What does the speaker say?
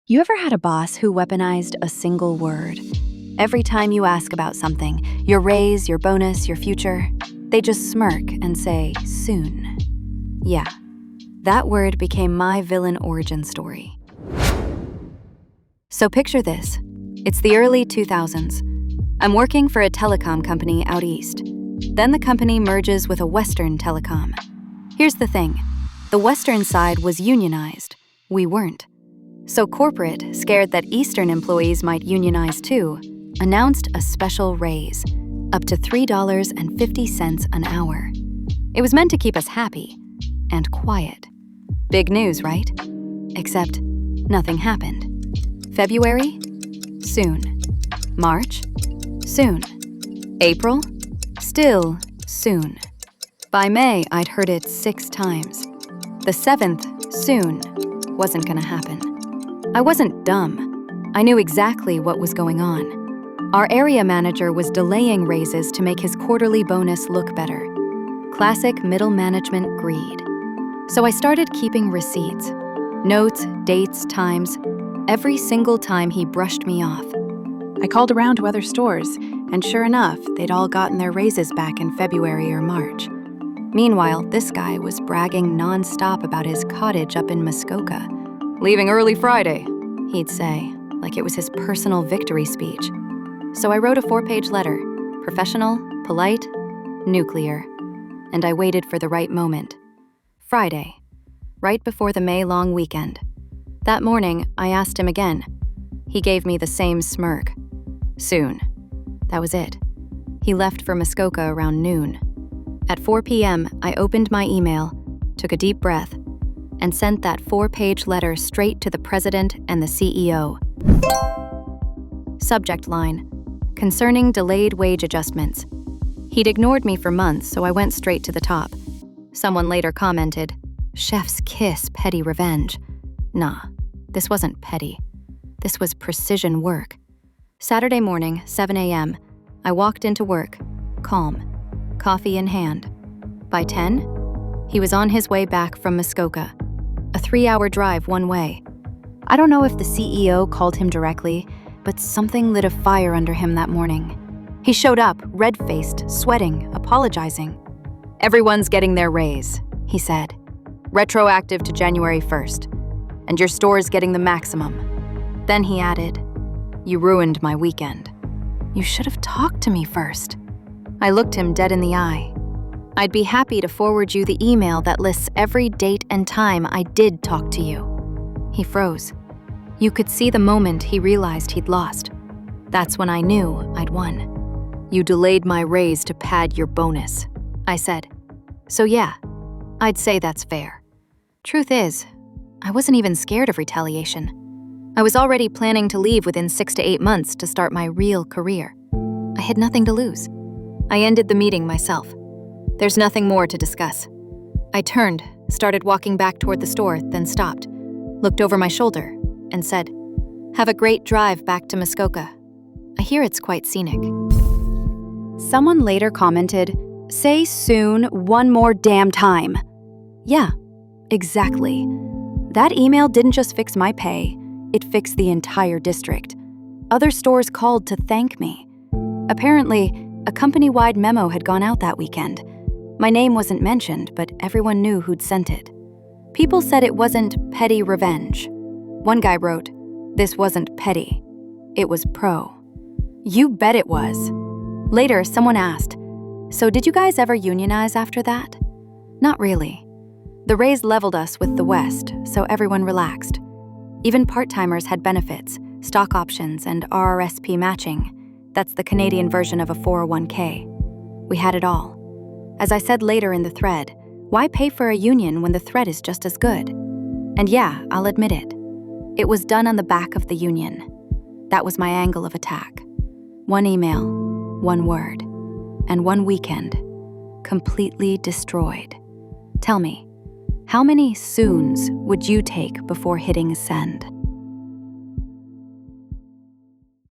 You ever had a boss who weaponized a single word? Every time you ask about something, your raise, your bonus, your future, they just smirk and say, soon. Yeah, that word became my villain origin story. So picture this. It's the early 2000s. I'm working for a telecom company out east. Then the company merges with a Western telecom. Here's the thing. The Western side was unionized. We weren't. So corporate, scared that Eastern employees might unionize too, announced a special raise, up to $3.50 an hour. It was meant to keep us happy and quiet. Big news, right? Except nothing happened. February? Soon. March? Soon. April? Still soon. By May, I'd heard it 6 times. The 7th, soon, wasn't gonna happen. I wasn't dumb. I knew exactly what was going on. Our area manager was delaying raises to make his quarterly bonus look better. Classic middle management greed. So I started keeping receipts. Notes, dates, times. Every single time he brushed me off. I called around to other stores, and sure enough, they'd all gotten their raises back in February or March. Meanwhile, this guy was bragging nonstop about his cottage up in Muskoka. Leaving early Friday, he'd say, like it was his personal victory speech. So I wrote a 4-page letter, professional, polite, nuclear, and I waited for the right moment. Friday, right before the May long weekend. That morning, I asked him again. He gave me the same smirk. Soon. That was it. He left for Muskoka around noon. At 4 p.m., I opened my email, took a deep breath, and sent that 4-page letter straight to the president and the CEO. Subject line, concerning delayed wage adjustments. He'd ignored me for months, so I went straight to the top. Someone later commented, chef's kiss, petty revenge. Nah, this wasn't petty. This was precision work. Saturday morning, 7 a.m., I walked into work, calm, coffee in hand. By 10, he was on his way back from Muskoka, a 3-hour drive one way. I don't know if the CEO called him directly, but something lit a fire under him that morning. He showed up, red-faced, sweating, apologizing. Everyone's getting their raise, he said. Retroactive to January 1st. And your store's getting the maximum. Then he added, you ruined my weekend. You should have talked to me first. I looked him dead in the eye. I'd be happy to forward you the email that lists every date and time I did talk to you. He froze. You could see the moment he realized he'd lost. That's when I knew I'd won. You delayed my raise to pad your bonus, I said. So yeah, I'd say that's fair. Truth is, I wasn't even scared of retaliation. I was already planning to leave within 6 to 8 months to start my real career. I had nothing to lose. I ended the meeting myself. There's nothing more to discuss. I turned, started walking back toward the store, then stopped, looked over my shoulder, and said, have a great drive back to Muskoka. I hear it's quite scenic. Someone later commented, say soon one more damn time. Yeah, exactly. That email didn't just fix my pay, it fixed the entire district. Other stores called to thank me. Apparently, a company-wide memo had gone out that weekend. My name wasn't mentioned, but everyone knew who'd sent it. People said it wasn't petty revenge. One guy wrote, this wasn't petty. It was pro. You bet it was. Later, someone asked, so did you guys ever unionize after that? Not really. The raise leveled us with the West, so everyone relaxed. Even part-timers had benefits, stock options, and RRSP matching. That's the Canadian version of a 401k. We had it all. As I said later in the thread, why pay for a union when the threat is just as good? And yeah, I'll admit it. It was done on the back of the union. That was my angle of attack. One email, one word, and one weekend, completely destroyed. Tell me, how many soons would you take before hitting send?